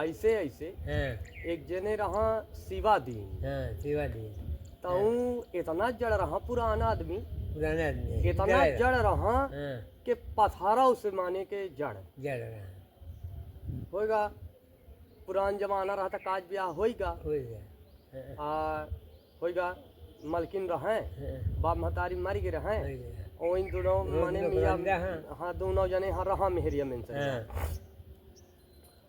ऐसे ऐसे एक जने रहा शिवादीन तो इतना जड़ रहा पुराना आदमी इतना जड़ रहा कि पथारा उसे माने के जड़ होगा। पुरान जमाना रहा था काज ब्याह होगा होगा मलकिन रहे बाप महतारी मर गए रहे और इन दोनों माने मियाँ हाँ दोनों जने हाँ रहा मेहरिया में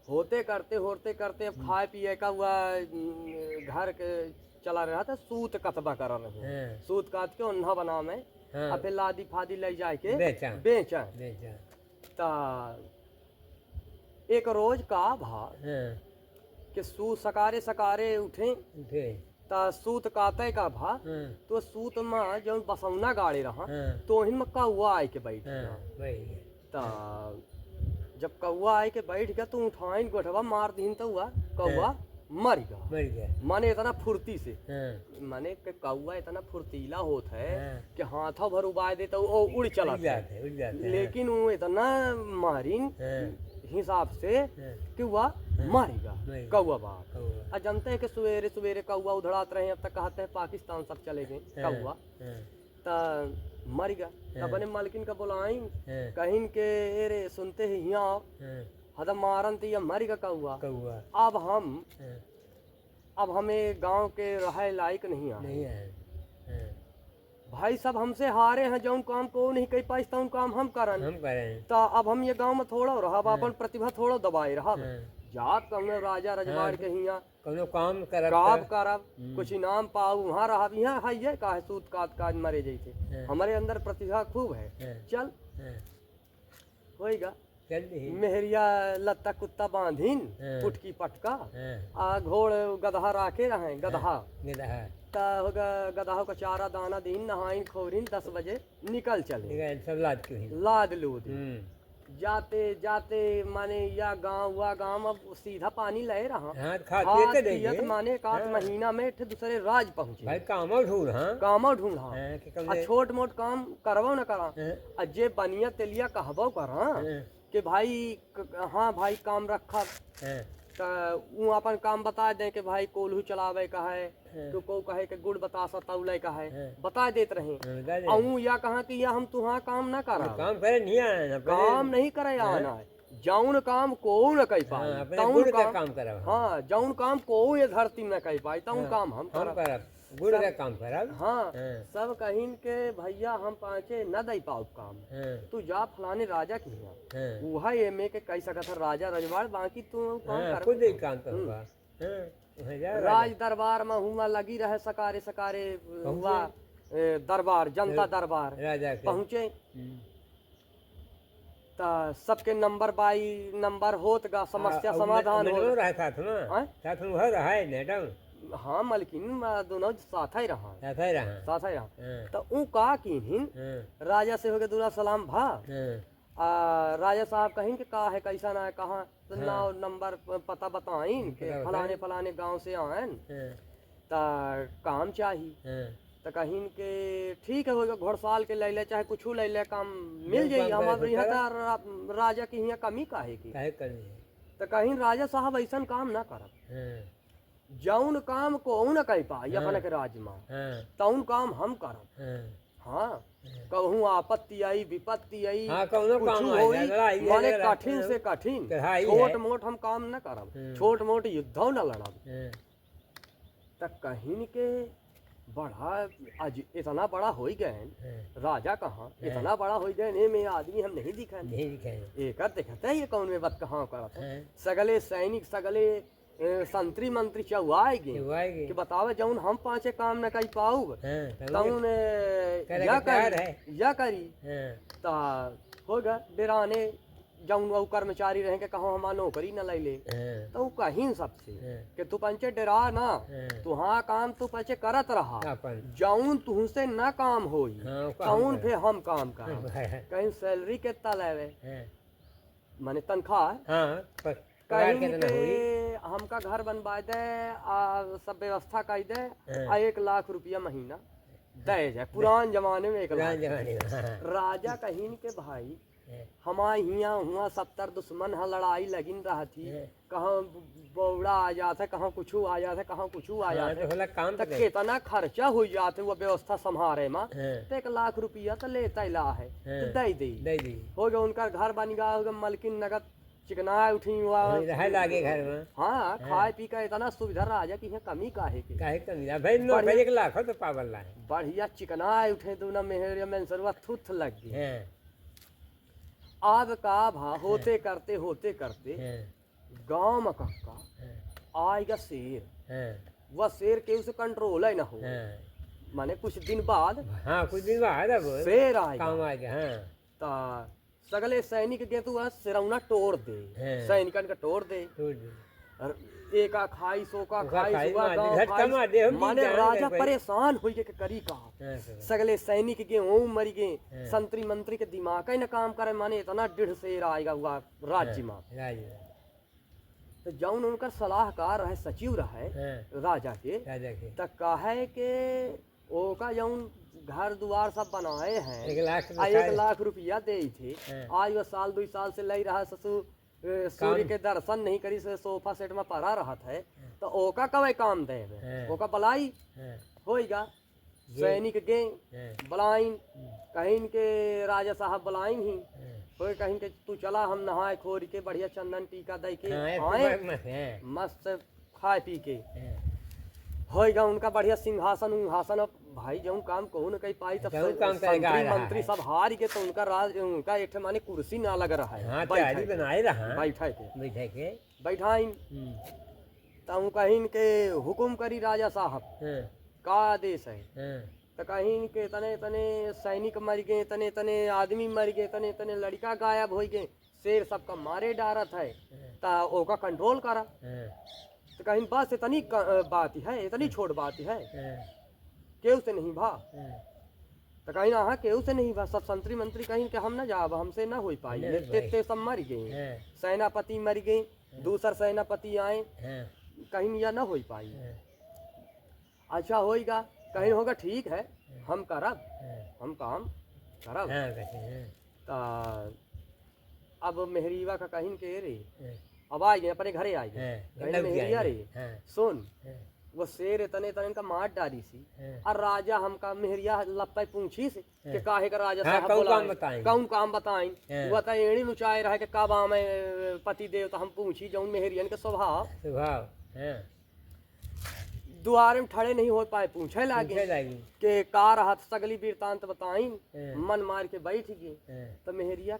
होते करते अब खाए पिए का हुआ घर के चला रहा था सूत कतबा कर रहे सूत काट के उन्हा बना में अब लादी फादी ले जाए के बेचा ता एक रोज का भा कि सूत सकारे उठे ता सूत काते का भा तो सूत में जब बसौना गाड़े रहा तो हिन में कौआ आए के बैठ ता जब कौआ आए के बैठ गया तो उठाइन गोठवा मार दीन तो हुआ कौआ मर गया माने इतना फुर्ती से माने कि कौआ इतना फुर्तीला होता है कि हाथों भर उबाय देता वो उड़ चला लेकिन वो इतना मारिन हिसाब से कि हुआ मारेगा कौआ बाप। जानते हैं कि सवेरे सवेरे कौआ उधड़ाते रहे अब तक कहते हैं पाकिस्तान सब चले गए कौआ ता मर गया तब बने मालकिन का बुलाइन कहीं के रे सुनते ही यहाँ हदम मारन तो ये मर गया कौआ अब हमें गांव के रहे लायक नहीं आए भाई सब हमसे हारे हैं जो काम को नहीं कर पाई तो काम हम करें तो अब हम ये गांव में थोड़ा रहा अपन प्रतिभा थोड़ा दबाए रहा जात कौन राजा रजवाड़ के हिया काम करब कुछ इनाम पाऊ वहाँ रहा यहाँ है ये का सूत काज मरे जैसे हमारे अंदर प्रतिभा खूब है चल होएगा मेहरिया लत्ता कुत्ता बांधीन पुटकी पटका आ घोड़ गधा राखे रहे गधा गधा को चारा दाना दीन नहाइन खोरिन 10 बजे निकल चले सब लाद लूद जाते जाते माने या गांव अब सीधा पानी ले रहा माने एक आध महीना में दूसरे राज पहुंचे भाई कामा ढूंढा छोट मोट काम करवो न करा जे बनिया तेलिया कहबो करा कि भाई हाँ भाई काम रखा तो अपन काम बता दे कि भाई कोल्हू चलावे का है तो को कहे कि गुड़ बतासा तौले का है बता देते रहे या कहा कि या हम तुहा काम ना करा काम नहीं करे आना है जौन काम को न कह पाए तौन काम करा हाँ जौन काम को ये धरती में कह पाए तौन काम हम करब गुड़ का काम करब हाँ सब कहिन के भैया हम पाँचे न दे पाओ काम तू जा फलाने राजा की वह ये में के कह सकत है राजा रजवाड़ बाकी तू काम कर खुद ही काम करूंगा राज दरबार में हुआ लगी रहे सकारे हुआ दरबार जनता दरबार पहुँचे सबके नंबर बाई नंबर होत गा समस्या समाधान हो हाँ मलकिन दोनों साथ ही रहा तो ऊ का किन्हिन राजा से हो गए दूल्हा सलाम भा राजा साहब कहीं कि का है कैसा ना है कहाँ तो नाव नंबर पता बताइन कि फलाने गांव से आयन ता काम चाहिए तो कहीं के ठीक है होगा घोड़साल के ले चाहे कुछ ले ले काम मिल जाये हमारे यहाँ राजा की यहाँ कमी काहे की तो कहीं राजा साहब ऐसा काम ना करब जौन काम को न कह पाई अपन के राज में तौन काम हम करब हाँ कहूँ आपत्ति आई विपत्ति आई माने कठिन से कठिन छोट मोट हम काम न करब छोट मोट युद्धों न लड़ब तक कहीं के बड़ा आज इतना बड़ा हो गए राजा कहाँ इतना बड़ा हो गए में आदमी हम नहीं दिखा एक देखते है ये कौन में बात कहाँ करते सगले सैनिक सगले संतरी मंत्री चौआएगी कि बतावे जौन हम पाँचे काम न कर पाऊग तौन या करी ता होगा डेराने जौन वो कर्मचारी रहेंगे कहो हमारा नौकरी न ले तो कहीं सबसे कि तू पंचे डरा ना तुहाँ काम तू पंचे करत रहा जौन तुहसे न काम होई तौन फिर हम काम कर कहीं सैलरी कितना लेवे माने तनख्वाह कहीं के हमका घर बनवा दे सब व्यवस्था कर दे 1 लाख रुपया महीना दे जाए पुरान जमाने में 1 लाख राजा कहीं के भाई हमारे यहाँ हुआ 70 दुश्मन है लड़ाई लगिन रहा थी कहाँ बौड़ा आ जाता, कहाँ कुछ आ जाता, कहाँ कुछ आ जाता, काम तो कितना खर्चा हो जाते वो व्यवस्था संभाले में। तो 1 लाख रुपया तो लेता ला है, तो दे दी हो गया। उनका घर बन गया, हो गया मलकिन नगद चिकना उठी हुआ लागे घर में। हाँ, खाए पी का इतना सुविधा राजा की है, कमी काहे की भाई 1 लाख हो तो पावल है, बढ़िया चिकना उठे तो ना मेहर में सरवा थुथ लग गई। अब का भा होते करते गांव में कक्का आएगा शेर, वह शेर के उसे कंट्रोल है ना हो, माने कुछ दिन बाद शेर आएगा, सगले सैनिक के तू सिरौना तोड़ दे, सैनिकन का तोड़ दे, एक खाई सो का खाई सुबह गाँव खाई, माने राजा परेशान हो के करी का। सगले सैनिक के ओम मरी गए, संतरी मंत्री के दिमाग ही न काम करे, माने इतना 1.5 शेर आएगा हुआ राज्य में। तो जौन उनका सलाहकार रहे, सचिव रहे राजा के, तक कहे के ओका जौन घर द्वार सब बनाए हैं, 1 लाख रुपया दे थे। आज वह साल 2 साल से ले रहा, ससुर सूर्य के दर्शन नहीं करी से सोफा सेट में पड़ा रहा था, तो ओका कवे काम दे, ओका बलाई होएगा। सैनिक गे बलाइन, कहीं के राजा साहब बलाइन ही कोई, कहीं के तू चला हम नहाए खोर के बढ़िया चंदन टीका दे के आए, मस्त खाए पी के होएगा। उनका बढ़िया सिंहासन उंहासन, भाई जो काम कहूँ न कहीं पाई, तब संतरी मंत्री सब हार के, तो उनका एक माने कुर्सी ना लग रहा है, बैठाइन तो कहीं के हुकुम करी राजा साहब का आदेश है, तो कहीं के तने तने सैनिक मर गए, तने तने आदमी मर गए, तने तने लड़का गायब हो गए, शेर सबका मारे डारत है, तो ओका कंट्रोल करा। तो कहीं बस इतनी बात है, इतनी छोट बात है, केहू से नहीं भा, तो कहीं हाँ केहू से नहीं भा। सब संतरी मंत्री कहीं के हम ना जाब, हमसे ना हो पाई, ते सब मर गए, सेनापति मर गए, दूसर सेनापति आए, कहीं या ना हो पाई। अच्छा होएगा, कहीं होगा ठीक है, हम करब, हम काम करब। अब मेहरीवा का कहीं के रे, अब आ गए अपने घरे, आ गए कहीं मेहरिया रे, सुन वो शेर तने तने का मार डाली सी, और राजा हमका मेहरिया लपे पूछी से कि काहे का राजा साहब कौन काम बताएं, वो तो एड़ी नुचाए रहे कि कब में पति देव, तो हम पूछी जौन मेहरियन के स्वभाव द्वार में ठड़े नहीं हो पाए, पूछे लागे कि का रहा, सगली वृतांत बताइन, मन मार के बैठ गए। तो मेहरिया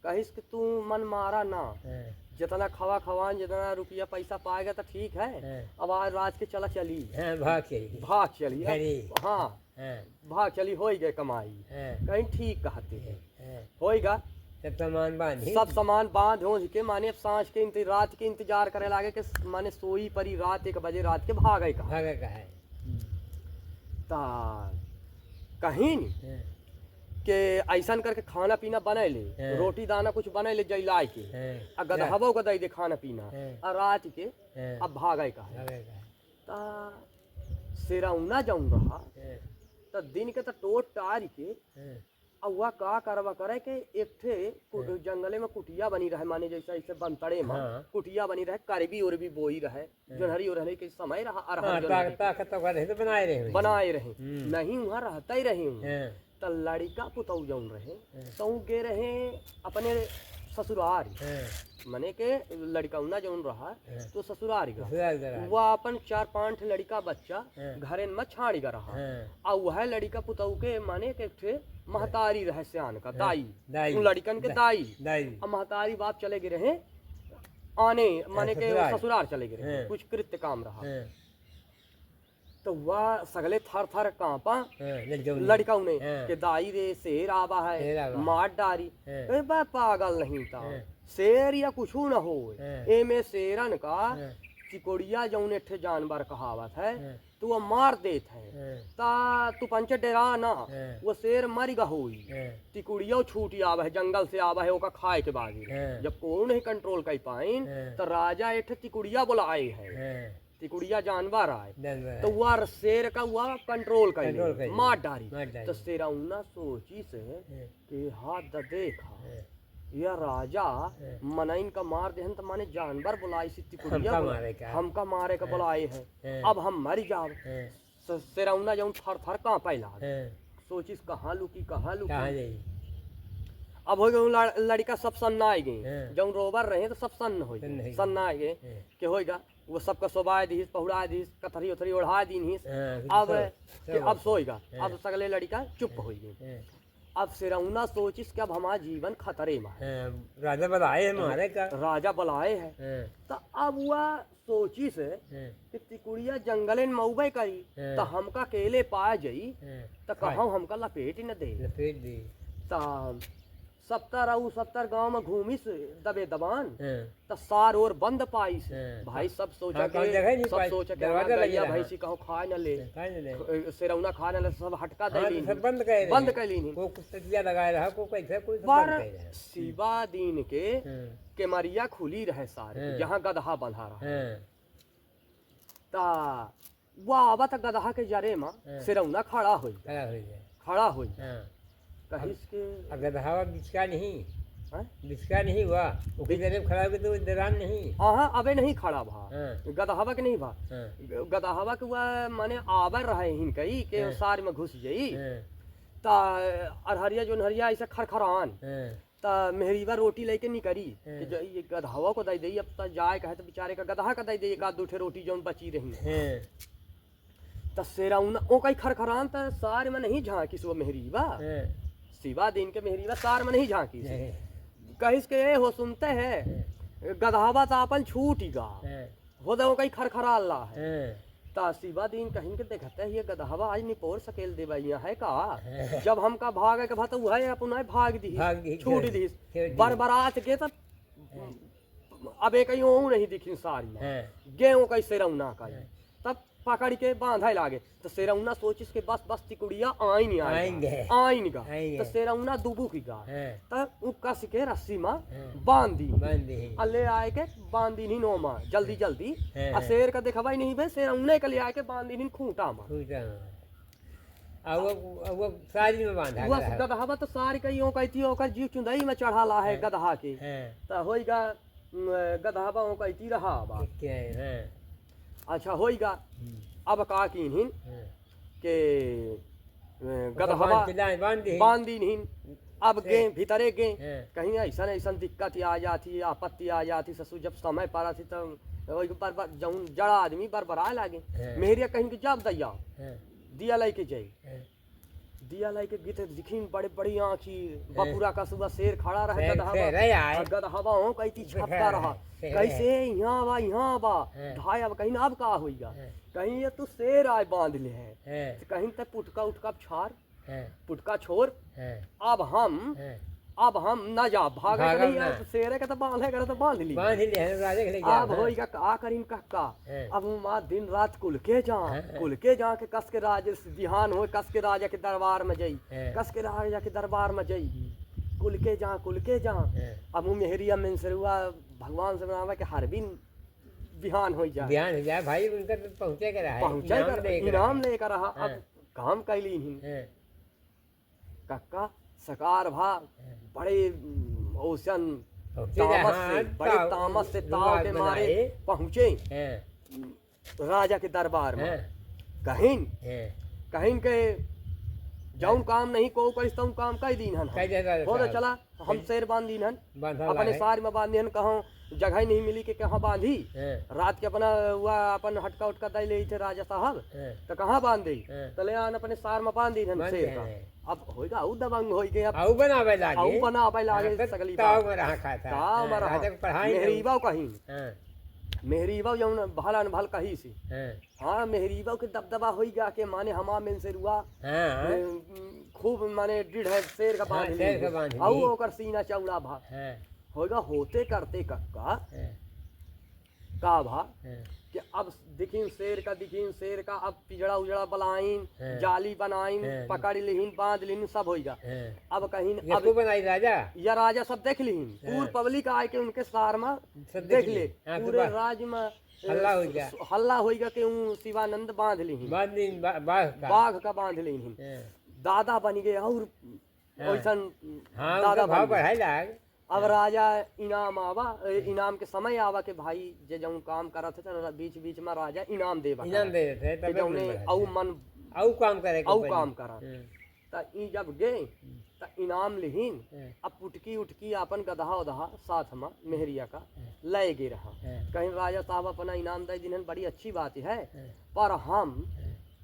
कहिस कि तू मन मारा ना, जितना खवान जितना रुपया पैसा पाएगा तो ठीक है, अब आज रात के चला चली भाग चली हाँ भाग चली, हो गए कमाई, कहीं ठीक कहते हैं होएगा। सब सामान बांध हो के, माने सांझ के रात के इंतजार करे लागे कि माने सोई परी रात 1 बजे रात के भागे का है। कहीं के ऐसा करके खाना पीना बने ले, रोटी दाना कुछ बने ले जैलाए के, गदहबो गदई दे खाना पीना, और रात के अब भागे का है। सेरौना जाऊं रहा, तो दिन के तो टोट टार के, अब वह का करवा करे के एक थे जंगले में कुटिया बनी रहे, माने जैसे ऐसे बनतड़े में कुटिया बनी रहे, करबी उरबी बोई रहे, जोनहरी उरहरी के समय रहा, बनाए रहे नहीं वहाँ रहता ही रहे। तो लड़का पुतौ जौन रहे, तो गे रहे अपने ससुरार, मने के लड़का जौन रहा तो ससुरार वो अपन 4-5 लड़का बच्चा घरे में छाड़ गा रहा, और वह लड़का पुतौ के माने के थे महतारी रहे सियान का दाई, लड़कन के दाई, और महतारी बाप चले गए रहे आने, माने के ससुरार चले गए, कुछ कृत्य काम रहा। तो वह सगले थर थर कांपा लड़का उन्हें के दाई रे शेर आवा है, मार डारी, पागल नहीं था, शेर या कुछ न हो, ए में शेरन का चिकोड़िया जौन एक जानवर कहावत है, तो वह मार देत है, ता तू पंच डरा ना, वो शेर मर गई, तिकुड़िया छूट आवा है, जंगल से आवा है, ओका खाए के बाद जब कौन नहीं कंट्रोल कर पाइन, तो राजा एक तिकुड़िया बुलाए है, तिकुड़िया जानवर आए, तो वह शेर का वह कंट्रोल कर मार डारी। तो शेरौना सोची से कि हाथ देखा ये राजा मनइन का मार देहन तो माने जानवर बुलाई सी तिकुड़िया हमका मारे का बुलाए हैं, अब हम मर जाओ। सेरौना जौन थर थर कांपे लाग, सोचिस कहाँ लुकी कहाँ लुकी। अब हो गए लड़का सब सन्ना आ गई, जौन रोबर रहे तो सब सन्न हो गए, सन्ना आ गए के होएगा वो सबका सोबाए दीस पहुड़ा दीस कथरी उथरी ओढ़ा दीनिस। अब सोएगा, अब सगले लड़का चुप हो गई। अब सिरौना सोचिस कि अब हमारा जीवन खतरे में है, राजा बुलाए है मारे का, राजा बुलाए है। तो अब वह सोचिस कि तिकुड़िया जंगले में मऊबे करी तो हमका अकेले पा जाई तो कहूँ हमका लपेट न दे, लपेट दी। तो 70 गांव में घूमिस दबे दबान तो सार और बंद पाइस। भाई सब सोचा के भैंसी कहूँ खा न ले, सिरौना खा न ले, सब हटका दे बंद कर ली। पर शिवा दिन के मरिया खुली रहे सारे, जहाँ गदहा बंधा रहा ता वो आवा था गदहा के जरे में सिरौना खड़ा हुई कहिस के गदहावा बिचका नहीं हुआ, खड़ा हो तो दरान नहीं। हाँ अबे नहीं खड़ा भा, गदहावा के नहीं भा, गदहावा के वह माने आवर रहे हिन कई के सार में घुस जाई ता अरहरिया जो नहरिया ऐसा खरखरान ता मेहरीवा रोटी लेके निकरी कि ये गदहावा को दे दई। अब तो जाए कहे तो बेचारे का गदहा का दे दे एक आध दो रोटी जो बची रही तो सेरौना ओ कई खरखरान तो सार में नहीं झांकी सो मेहरीवा, शिवा दिन के मेहरीवा सार में नहीं झांकी कहिस के हो सुनते हैं गदहावा तो अपन छूट गा हो दे कई खरखरा अल्लाह है। ता शिवा दिन कहीं के देखते ये गदहावा आज निपोर सकेल दे भैया है का, जब हमका भागे के भात वह अपन भाग दी छूट दी बरबरात के तब अब एक नहीं दिखी सारी गेहूं कई सेरौना का तब पकड़ के बांधा लागे तो सेरौना सोचिस के बस तिकुड़िया आइन गा तो सेरौना दुबू की गा तब कस के रस्सी में बांध दी अल्ले आए के बांध दी नो मां जल्दी शेर का देखा ही नहीं भाई सेरौने के लिए आए के बांध दी खूंटा में वो सारी में बांधा गदहा तो सारी का यूं कहती ओकर जीव चुंदई में चढ़ाला है गदहा के तो होइगा गदहावा ओ कहती रहा बा अच्छा होइगा। अब का कीन के गदहावा बांध दीन अब गे भीतरे गे कहीं ऐसा दिक्कत आ जाती आपत्ति आ जाती ससुर जब समय पारा थी तब जौन जड़ा आदमी बरबराए लागे मेहरिया कहीं के जब दैया दिया लाई के जाई दिया लाई के गीत दिखीन बड़े बड़ी आँखी बपुरा का सुबह शेर खड़ा रहे गदहावा हो कहीं छपता रहा कैसे यहाँ बा ढाई अब कहीं अब का होइगा कहीं ये तू शेर आए बांध ले है कहीं तक पुटका उठका छार पुटका छोर अब हम न जा भागा नहीं शेर के तो बांधेगा तो बांध ली अब होइगा का करीन का अब माँ दिन रात कुल के जा के कस के राज बिहान हो कस के राजा के दरबार में जाई कस के राजा के दरबार में जाई कुल के जा अब मेहरिया मिनसरुआ भगवान से बनावा के हर दिन बिहान हो जाए भाई उनका पहुंचे इनाम लेकर रहा। अब काम कैली कक्का सकार भा बड़े ओसन बड़े तामस से ताव के मारे पहुंचे राजा के दरबार में कहीं के जौन काम नहीं को करिस तौन काम कई दिन हन हो तो चला हम शेर बांध दीन हन अपने सार में बांध हन कहूँ जगह नहीं मिली के कहाँ बांधी रात के अपना हुआ अपन हटका उटका दे ले थे राजा साहब तो कहाँ बांध दी तो ले आन अपने सार में बांध दी हन शेर का। अब होइगा उ दबंग होई के अब बनावे लागे सगली मेहरीबा कहीं मेहरीबा जौन भला न भल कही सी हाँ मेहरीबा के दबदबा होई गा के माने हमा में से रुआ खूब माने डिढ़ है शेर का बांध आउ ओकर सीना चौड़ा भा होगा होते करते का भा कि अब दिखीन शेर का अब पिजड़ा उजड़ा बलाइन जाली बनाइन पकड़ लिहिन बांध लिहिन सब होइगा। अब कहीं अब बनाई राजा या राजा सब देख लिहिन पूर पब्लिक आए के उनके सार में देख ले पूरे राज में हल्ला होइगा के शिवानंद बांध लिहिन बाघ का बांध लिहिन दादा बन गए और वैसन दादा भाव बढ़ाई लाग अब राजा इनाम आवा, इनाम के समय आवा के भाई जे जौन काम करत थे तो बीच बीच में राजा इनाम देवा, इनाम दे देते कि जौने औ मन औ काम करे औ काम करा। त ई जब गए त इनाम लिहीन, अब पुटकी उटकी अपन गधा उधा साथ में मेहरिया का ले गे रहा। कहीं राजा साहब अपना इनाम दे जिन्हें बड़ी अच्छी बात है, पर हम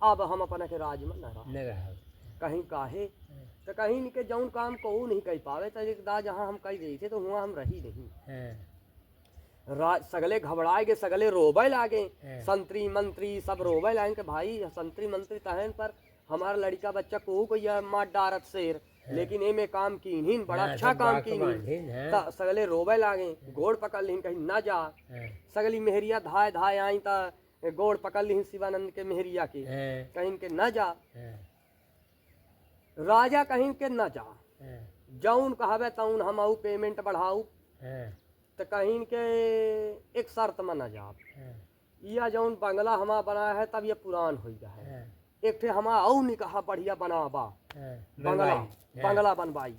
अब हम अपना के राज में न रहा। कहीं काहे तो कहीं के जौन काम को नहीं कह पावे तो एक दा जहाँ हम कह रही थे तो वहाँ हम रही नहीं। सगले घबराए गए, सगले रोबे लागे, संतरी मंत्री सब रोबे लागे कि भाई संतरी मंत्री तहन पर हमारा लड़का बच्चा को कोई मार डारत शेर, लेकिन ए में काम की बड़ा अच्छा काम की सगले रोबे लागे, गोड़ पकड़ लीन कहीं न जा। सगली मेहरिया धाए धाए आई ता गोड़ पकड़ लीन शिवानंद के मेहरिया की, कहीं के न जा। राजा कहीं के न जा, जौन कहवे तौन हम आऊ पेमेंट बढ़ाऊ, तो कहीं के एक शर्त में न जा, या जौन बंगला हमा बनाया है तब ये पुरान हो गया है, एक थे हमा औ नहीं कहा बढ़िया बनावा बंगला बनवाई।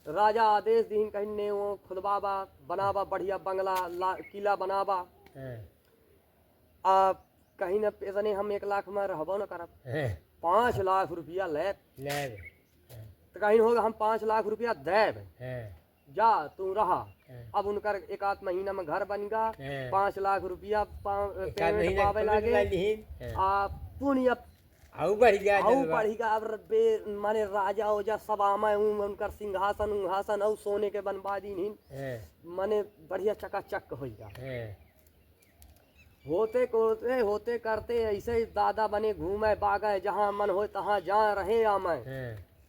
राजा आदेश दीन कहीं ने वो खुदबाबा बनावा बढ़िया बंगला किला बनावा। अब कहीं न पैसा हम 1 लाख में रहबो न करब, 5 लाख रुपया ले तो कहीं होगा हम 5 लाख रुपया देव, जा तू रहा। अब उनकर 1 आध महीना में घर बन गया, 5 लाख रुपया पेमेंट पावे लागे। आप पुण्य बढ़ गया। अब माने राजा ओजा सब आमा उनकर सिंहासन उंहासन और सोने के बनवा दी माने बढ़िया चकाचक हो गया। होते करते ऐसे दादा बने घूमे बागे, जहाँ मन हो तहाँ जा रहे आमे।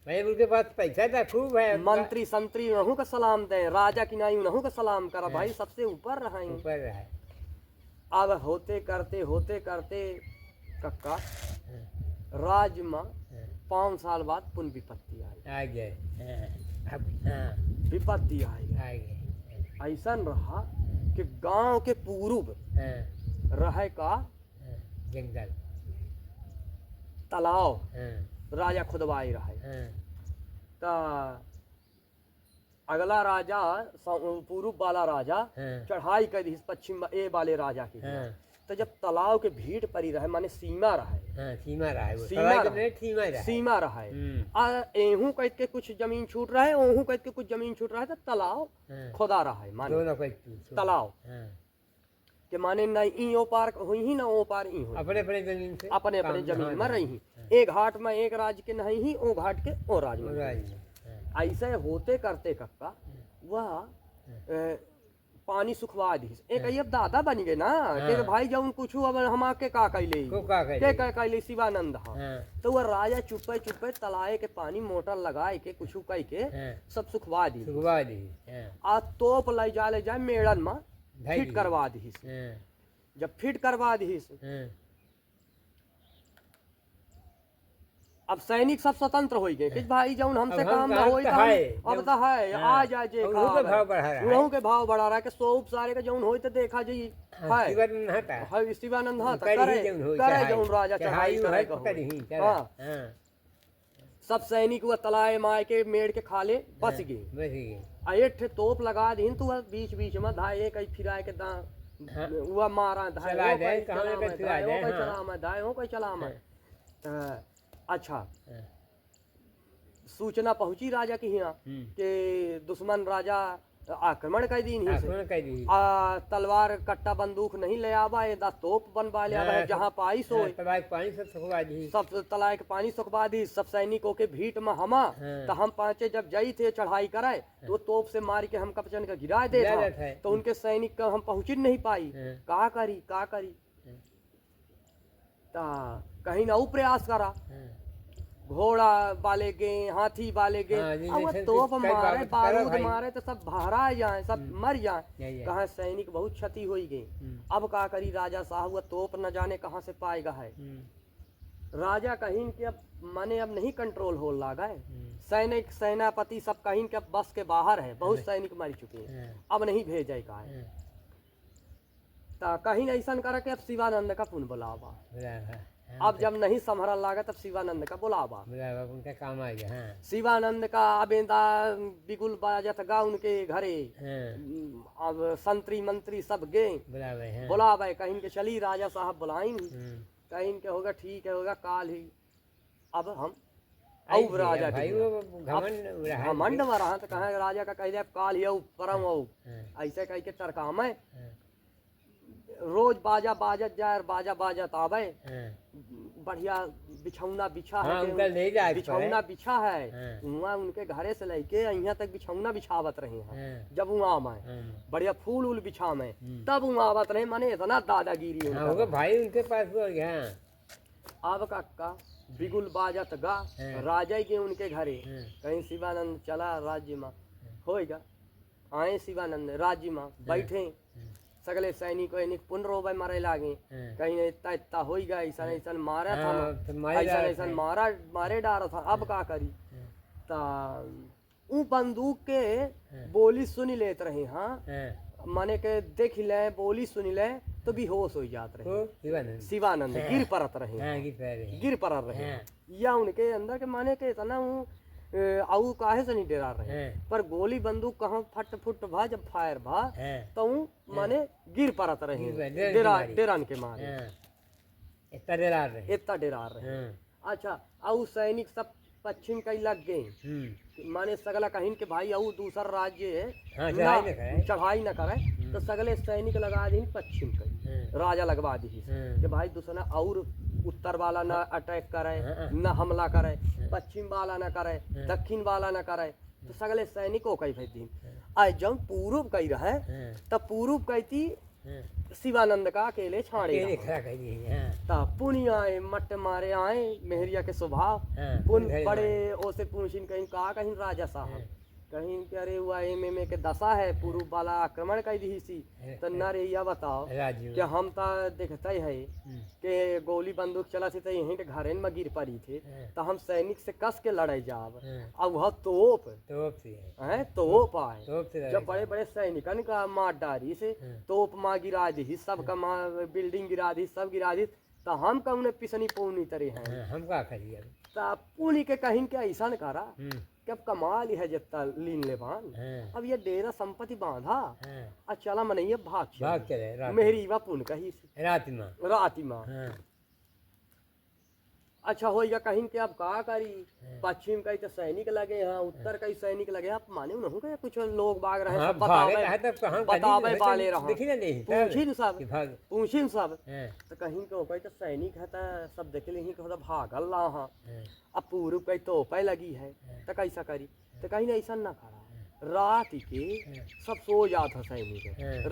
भाई उनके पास पैसा था खूब है, मंत्री संतरी उन्हों का सलाम दे, राजा की नाई उन्हों का सलाम करा, भाई सबसे ऊपर रहे। अब होते करते कक्का राज में 5 साल बाद पुन विपत्ति आई। विपत्ति आई ऐसा रहा कि गांव के पूर्व रहे का जंगल तालाब राजा खुदवाई रहे। ता अगला राजा पूर्व वाला राजा चढ़ाई कर दी पश्चिम ए वाले राजा की। तो जब तालाब के भीड़ पड़ी रहे माने सीमा रहे, सीमा रहे एहू कह के कुछ जमीन छूट रहा है, ओहू कह के कुछ जमीन छूट रहा है, तो तालाब खुदा रहा है माने तालाब के माने न ई ओ पार हुई ही न ओ पार ई हुई, अपने अपने जमीन से अपने अपने जमीन में रही। एक घाट में एक राज के नहीं ही, ओ घाट के ओ राज में। ऐसे होते करते कक्का वह पानी सुखवा दी। एक अब दादा बन गए ना कि भाई जब कुछ अब हम आके का कैले शिवानंद। तो वह राजा चुपे चुपे तलाए के पानी मोटर लगाए के कुछ कह के सब सुखवा दी। आ तोप ले जाए मेड़न में फिट करवा दी। जब फिट करवा दी अब सैनिक सब स्वतंत्र हो गए कि भाई जौन हमसे काम ना होई अब तो है आ जाए जे उन्हों के भाव बढ़ा रहा है कि सोप सारे के जौन होई तो देखा जी है शिवानंद हाँ करे जौन राजा चढ़ाई करे। हाँ सब सैनिक वह तलाए माए के मेड़ के खाले बच गए। एक तोप लगा दी तो वह बीच बीच में धाए कहीं फिराए के दा वह मारा धाए चला मैं। अच्छा सूचना पहुंची राजा की यहाँ कि दुश्मन राजा आक्रमण कर दी तलवार कट्टा बंदूक नहीं ले आवा, दा तोप बनवा ले आवा जहाँ पाई सो सब तलाए के पानी सुखवा दी। सब सैनिकों के भीट में हमा तो हम पांचे जब जाई थे चढ़ाई कराए तो तोप से मार के हम कपचन का गिरा दे था, तो उनके सैनिक का हम पहुंच नहीं पाई। का करी ता कहीं ना प्रयास करा, घोड़ा वाले गए हाथी वाले गए तोप मारे बारूद मारे तो सब बहरा जाए सब मर जाए। कहा सैनिक बहुत क्षति हुई गई। अब का करी राजा साहब वह तोप न जाने कहाँ से पाएगा है। राजा कहीं के अब माने अब नहीं कंट्रोल हो लगा है। सैनिक सेनापति सब कहीं के अब बस के बाहर है, बहुत सैनिक मर चुके हैं, अब नहीं भेजे का है। कहीं ऐसा कर के अब शिवानंद का पुन बुलावा अब जब नहीं संभरा लागा तब शिवानंद का बुलावा, उनका काम आ गया। हाँ। शिवानंद का अबेंदा बिगुल बाजत गा उनके घरे। अब संतरी मंत्री सब गए बुलावे, कहीं के चली राजा साहब बुलाइन, कहीं के होगा ठीक है होगा काल ही। अब हम अब राजा घमंड में रहा तो कहे राजा का कह काल ही परम ऐसे कह के तरकाम है। रोज बाजा बाजत जाए, बाजा बाजत आवे, बढ़िया बिछौना बिछा है, बिछौना बिछा है वहाँ उनके घरे से लेके यहाँ तक बिछौना बिछावत रहे हैं। जब वहाँ आए बढ़िया फूल उल बिछा में तब वहाँ आवत रहे, माने इतना दादागिरी भाई उनके पास। अब का बिगुल बाजत गा राजा के उनके घरे, कहीं शिवानंद चला राज्य में होएगा। आए शिवानंद राज्य में बैठे, सगले सैनिक पुनरोबय मारे लागे, कहीं इतना इतना हो गया, ऐसा ऐसा मारा था, ऐसा ऐसा मारे डारा था। अब का करी ता ऊ बंदूक के बोली सुनी लेत रहे। हाँ माने के देख ले बोली सुनी ले तो बेहोश हो जात रहे। शिवानंद गिर परत रहे, गिर परत रहे या उनके अंदर के माने के इतना आऊ काहे से नहीं डरा रहे, पर गोली बंदूक कहाँ फट फुट भा जब फायर भा तो माने गिर परत रहे, डेरान के मारे इतना डरा रहे। अच्छा आऊ सैनिक सब पश्चिम कई लग गए, माने सगला कहीं के भाई आऊ दूसरा राज्य चढ़ाई न करे तो सगले सैनिक लगा दी पश्चिम कई, राजा लगवा दी कि भाई दूसरा और उत्तर वाला न अटैक करे न हमला करे, पश्चिम वाला न करे, दक्षिण वाला न करे, तो सगले सैनिकों कई भाई दिन आज जब पूर्व कई रहे तब पूर्व कहती शिवानंद का अकेले छाड़े पुनि आए मट मारे आए मेहरिया के स्वभाव पुन बड़े ओसे पूछिन कहीं कहा कहीं राजा साहब कहीं के अरे हुआ एम के दशा है पूर्व वाला आक्रमण कर दी सी तो न रे यह बताओ कि हम तो देखते है कि गोली बंदूक चला थी तो यहीं के घरे में गिर पड़ी थे तो हम सैनिक से कस के लड़ाई जाब। अब वह तोप आए जब बड़े बड़े सैनिकन का मार डारी से तोप माँ गिरा दी, सबका माँ बिल्डिंग गिरा दी, सब गिरा दी, तो हम का उन्हें पिसनी पौनी तरह हैं हम का करिए तो पुनी के कहीं के ऐसा करा कि अब कमाल है जितना लीन ले बान अब ये डेरा संपत्ति बांधा और चला मनइया भाग चले मेहरी वा पुन कही राती माँ। अच्छा होएगा कहीं के अब का करी पश्चिम कई तो सैनिक लगे हैं, उत्तर कई सैनिक लगे हैं, माने उन्हों के कुछ लोग बाग रहे हैं बतावे वाले पूछिन सब तो कहीं के कई तो सैनिक है तो सब देख ले भागल रहा। अब पूर्व कई तो पै लगी है तो कैसा करी तो कहीं ऐसा ना करा, रात के सब सो जाता सैनिक,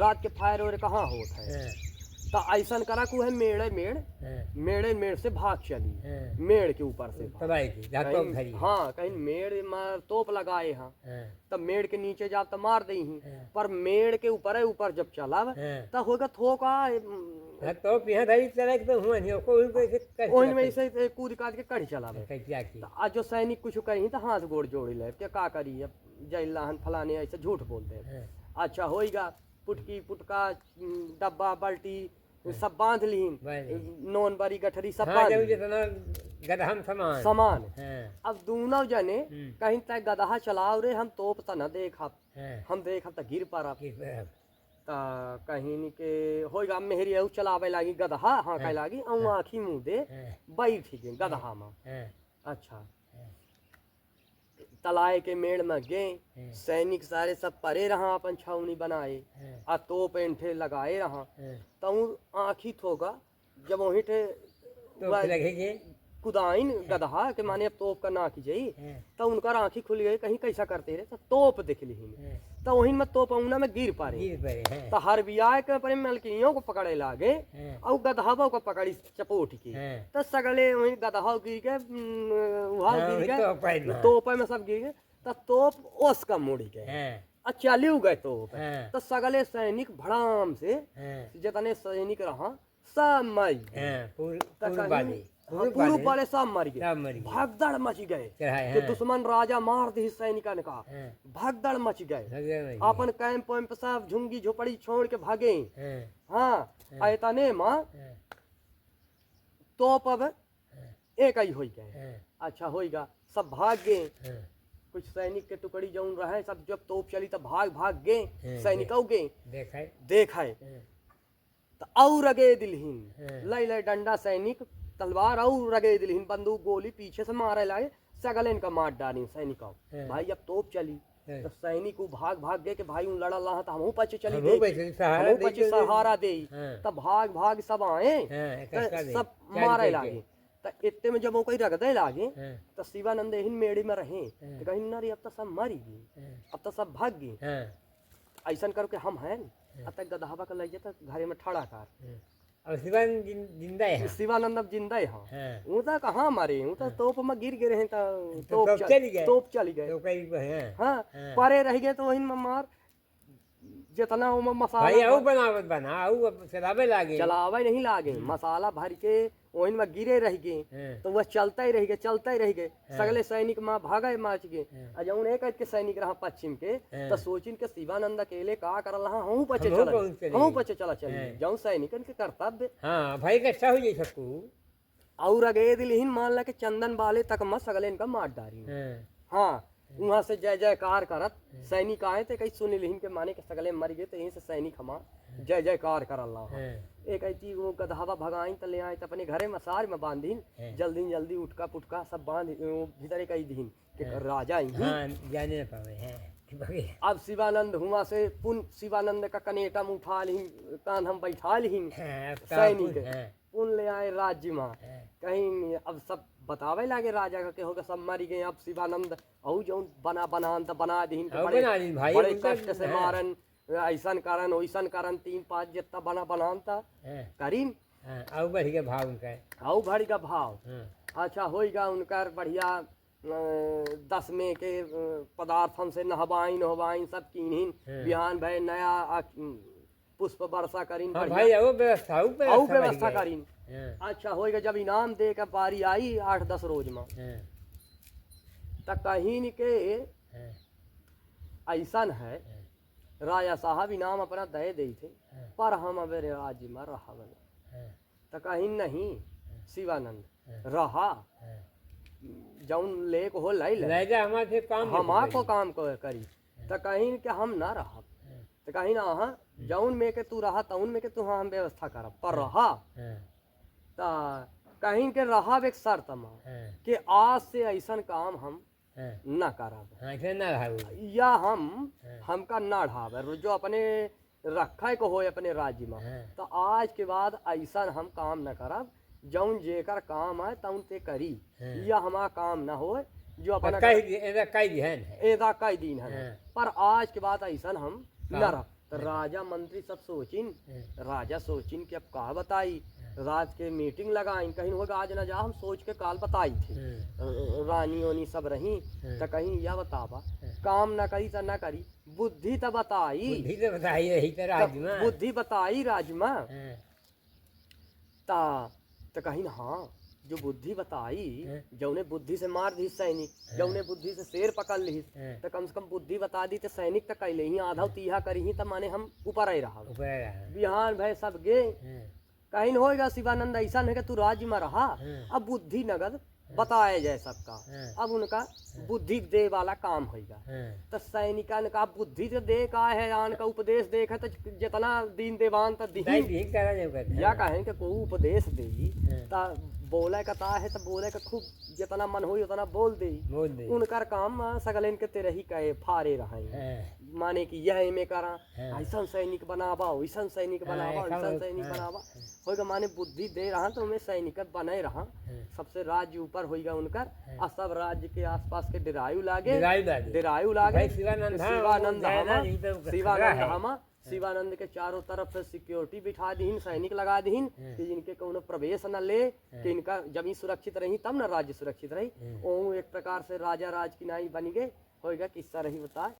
रात के फायर और कहाँ होता है तो ऐसा करा को है मेड़ से भाग चली, मेड़ के ऊपर से हाँ कहीं मेड़ में तोप लगाए हाँ तब मेड़ के नीचे जा तो मार दी ही, पर मेड़ के ऊपर जब चला तब होगा थोका कूद काट के कड़ी चला। आज जो सैनिक कुछ करी तो हाथ गोड़ जोड़ी ले क्या का करी अब जैलाहन फलाने ऐसे झूठ बोलते। अच्छा होएगा पुटकी पुटका डब्बा बाल्टी सब बांध ली, नॉन बरी गठरी सब सामान। अब दोनों जने कहीं तक गदहा चलाओ रे हम तोप त न देखब, हम देखब त गिर पड़ब कहीं के होएगा मेहरी चलावे लागी गदहा हाँ कह लागी आँखी मुँह दे बैठ गए गदहा में। अच्छा तलाए के मेड़ में गए सैनिक सारे सब परे रहा अपन छावनी बनाए आ तोप एंठे लगाए रहा तो आँखी थोगा जब वहीं थे कुदाइन गदहा के माने अब तोप का ना की जाई तो उनका आँखी खुल गई कहीं कैसा करते रहे तो तोप देख ली तो वहीं में तोप औना में गिर पारे तो हर बिया के पर मलकियों को पकड़े लागे और गदहाबों को पकड़ी चपोट की तो सगले वहीं गदहा गिर के वहाँ गिर गए तोप में सब गिर गए तो तोप ओस का मुड़ गए चलियो गए तो सगले सैनिक भड़ाम से जितने सैनिक रहा सब मर पूर्व वाले सब मर गए, भगदड़ मच गए कि दुश्मन राजा मार दी सैनिकन का, भगदड़ मच गए अपन कैंप वैंप सब झुंगी झोपड़ी छोड़ के भागे। हाँ ऐतने माँ तोप अब एक ही हो गए। अच्छा होएगा, सब भाग गए। कुछ सैनिक के टुकड़ी जौन रहे सब जब तोप चली तब भाग भाग गए सैनिकों गे देखाए तो और रगे दिलहीन लई लई डंडा सैनिक तलवार और रगे दिलहीन बंदूक गोली पीछे से मारे लागे सगल इनका मार डाली सैनिकों। भाई जब तोप चली तो सैनिक भाग भाग गए कि भाई उन लड़ा ला हम पचे चली गए पचे सहारा दे तब भाग भाग सब आए सब मारे लागे। तो इतने में जब वो कोई रगदे लागे तो शिवानंद हिन मेड़ी में रहे तो कहीं ना रे अब तो सब मरी गए अब तो सब भाग गए। ऐसा करके हम हैं अब तक गदहावा का लग जाता घरे में ठड़ा कर अब शिवानंद जिंदा है। शिवानंद अब जिंदा है। वो तो कहाँ मारे वो तो तोप में गिर गए हैं तो तोप चली गए। हाँ परे रह गए तो वही में मार जितना वो मसाला चलावे नहीं लागे मसाला भर के वही में गिरे रह गए तो वह चलता ही रह गए सगले सैनिक माँ भागे माच गए। जौन एक के सैनिक रहा पश्चिम के तो सोचिन के शिवानंद अकेले का कर रहा हूँ पचे चला चलिए जौन सैनिकन के कर्तव्य भाई कैसा हो जाए सबको और अगे दिलहीन मान ला के चंदन वाले तक में सगले इनका मार डारी। हाँ वहां से जय जयकार करत सैनिक आए थे कई सुन लिहिन के माने के सगले मर गए तो यहीं से सैनिक हमा जय जयकार कर अल्लाह। एक ऐसी वो गदहावा भगाई तो ले आए तो अपने घरे मसार में बांधीन जल्दी उठका पुटका सब बांध भीतर कई दीन राजा जाने पावे। अब शिवानंद हुआ से पुन शिवानंद का कनेटम उठा लिहिन कान हम बैठा लिहिन सैनिक पुन ले आए राज्य में कहीं अब सब बतावे लागे राजा का के होगा सब मरी गए। अब शिवानंद औ जो बना दीन बड़े कष्ट से मारन ऐसन कारण वैसन कारण 3-5 जितना बनान था करीन आउ बढ़ गया भाव उनका आउ भर का भाव। अच्छा होएगा उनका बढ़िया 10 में के पदार्थन से नहवाइन सब कीन्हीन बिहान भय नया पुष्प वर्षा करीन व्यवस्था करीन। अच्छा होएगा जब इनाम दे का बारी आई 8-10 रोज में तक कहीं के ऐसा है राजा साहब इनाम अपना दे दे थे पर हम अब राज्य में रहा तो कहीं नहीं शिवानंद रहा जौन लेक हो हमार को काम करी तो कहीं के हम ना रहा तो कहीं ना हाँ जौन में के तू रहा तौन में के तू हाँ हम व्यवस्था कर पर रहा ता कहीं के रहा एक शर्त में कि आज से ऐसा काम हम न करब या हमका ना ढावे जो अपने रखे को हो अपने राज्य में तो आज के बाद ऐसा हम काम न करब जौन जेकर काम है तौन ते करी या हमारा काम न हो जो अपना कई दिन है पर आज के बाद ऐसा हम न रह। तो राजा मंत्री सब सोचिन राजा सोचिन कि अब कहा बताई रात के मीटिंग लगाई कहीं होगा आज न जा हम सोच के काल बताई थी रानी ओनी सब रही तो कहीं यह बतावा काम न करी तो न करी बुद्धि तो बताई बुद्धि बताई राजमा ता तो कहीं हाँ जो बुद्धि बताई जौने बुद्धि से मार दी सैनिक जौने बुद्धि से शेर पकड़ ली तो कम से कम बुद्धि बता दी तो सैनिक तक कैले ही आधा तीहा करी ही तो माने हम ऊपर ही रहा बिहान भाई सब गे कहीं होएगा शिवानंद ऐसा है कि तू राज्य में रहा अब बुद्धि नगद बताया जाए सबका अब उनका बुद्धि दे वाला काम होगा तो सैनिका ने कहा बुद्धि तो दे का है आन का उपदेश देख है तो जितना दीन देवान तो या कहें कि कोई उपदेश दे बोले का ता है तो बोले का खूब जितना मन हो उतना बोल दे उनकर काम सगलेन के तेरे ही कहे फारे रहे माने कि यह में करा ऐसा सैनिक बनावा वैसा सैनिक बनावा वैसा सैनिक बनावा होगा माने बुद्धि दे रहा तो उन्हें सैनिक बने रहा सबसे राज्य ऊपर होगा उनकर और सब राज्य के आसपास के डेरायु लागे शिवानंद के चारों तरफ से सिक्योरिटी बिठा दीन सैनिक लगा दीन कि इनके कोनो प्रवेश न ले कि इनका जमीन सुरक्षित रही तब न राज्य सुरक्षित रही। एक प्रकार से राजा राज की नाई बन गए होगा किस्सा रही बताए।